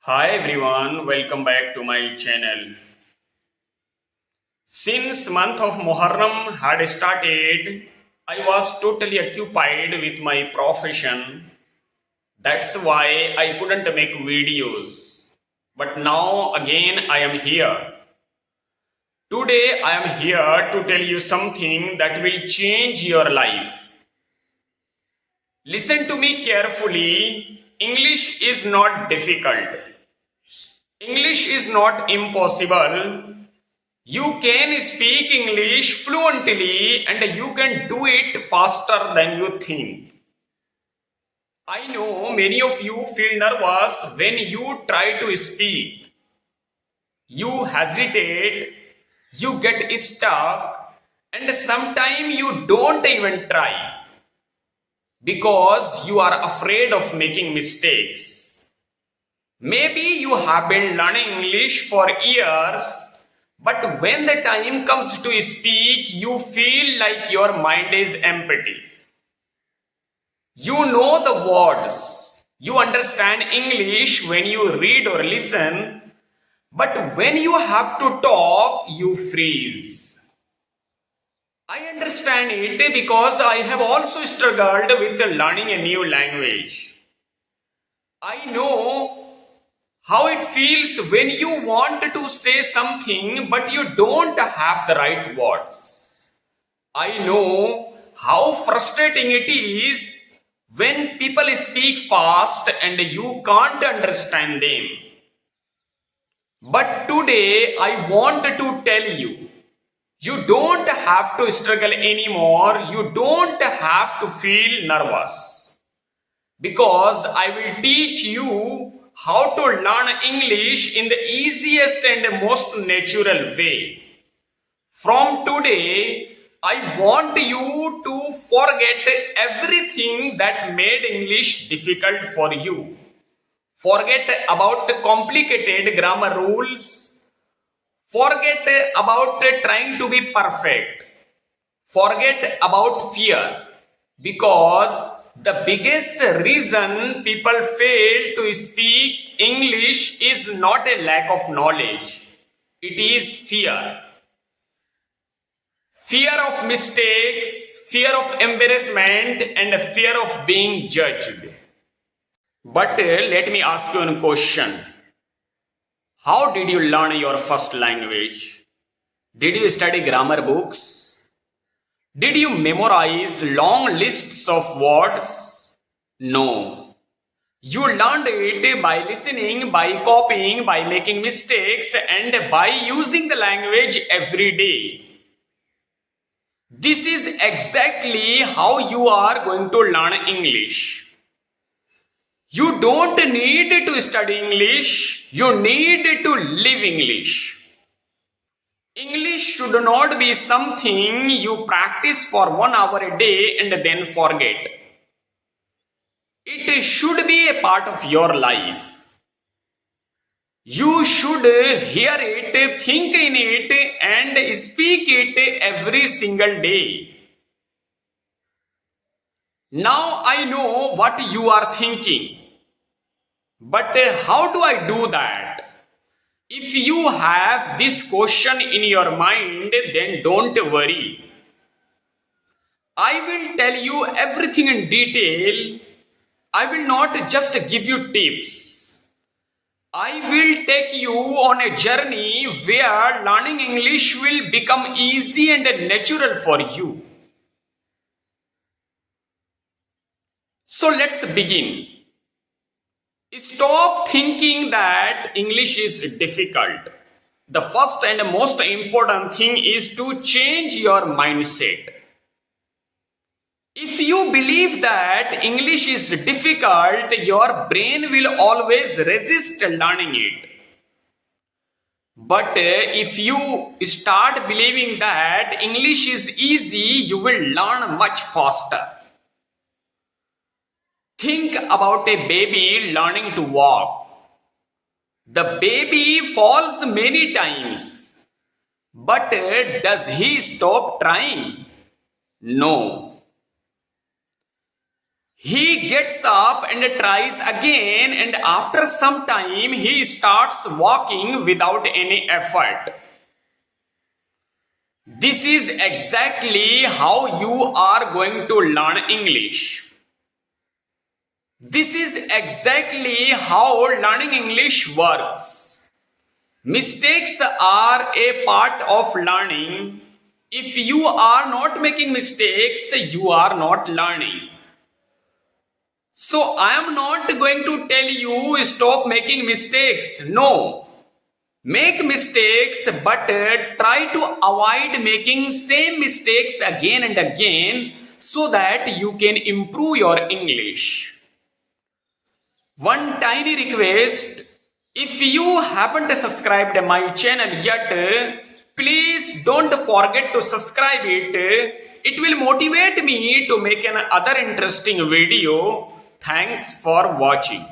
Hi everyone, welcome back to my channel. Since month of Muharram had started, I was totally occupied with my profession. That's why I couldn't make videos. But now again I am here. Today I am here to tell you something that will change your life. Listen to me carefully. English is not difficult. English is not impossible. You can speak English fluently and you can do it faster than you think. I know many of you feel nervous when you try to speak. You hesitate, you get stuck, and sometimes you don't even try because you are afraid of making mistakes. Maybe you have been learning English for years, but when the time comes to speak, you feel like your mind is empty. You know the words, you understand English when you read or listen, but when you have to talk, you freeze. I understand it because I have also struggled with learning a new language. I know how it feels when you want to say something but you don't have the right words. I know how frustrating it is when people speak fast and you can't understand them. But today I want to tell you, you don't have to struggle anymore. You don't have to feel nervous. Because I will teach you how to learn English in the easiest and most natural way. From today, I want you to forget everything that made English difficult for you. Forget about complicated grammar rules. Forget about trying to be perfect. Forget about fear. Because the biggest reason people fail to speak English is not a lack of knowledge, it is fear. Fear of mistakes, fear of embarrassment, and fear of being judged. But let me ask you a question. How did you learn your first language? Did you study grammar books? Did you memorize long lists of words? No. You learned it by listening, by copying, by making mistakes, and by using the language every day. This is exactly how you are going to learn English. You don't need to study English, you need to live English. English should not be something you practice for 1 hour a day and then forget. It should be a part of your life. You should hear it, think in it, and speak it every single day. Now I know what you are thinking. But how do I do that? If you have this question in your mind, then don't worry. I will tell you everything in detail. I will not just give you tips. I will take you on a journey where learning English will become easy and natural for you. So let's begin. Stop thinking that English is difficult. The first and most important thing is to change your mindset. If you believe that English is difficult, your brain will always resist learning it. But if you start believing that English is easy, you will learn much faster. Think about a baby learning to walk. The baby falls many times. But does he stop trying? No. He gets up and tries again, and after some time, he starts walking without any effort. This is exactly how you are going to learn English. This is exactly how learning English works. Mistakes are a part of learning. If you are not making mistakes, you are not learning. So I am not going to tell you stop making mistakes. No. Make mistakes, but try to avoid making same mistakes again and again so that you can improve your English. One tiny request, if you haven't subscribed my channel yet, please don't forget to subscribe it. It will motivate me to make another interesting video. Thanks for watching.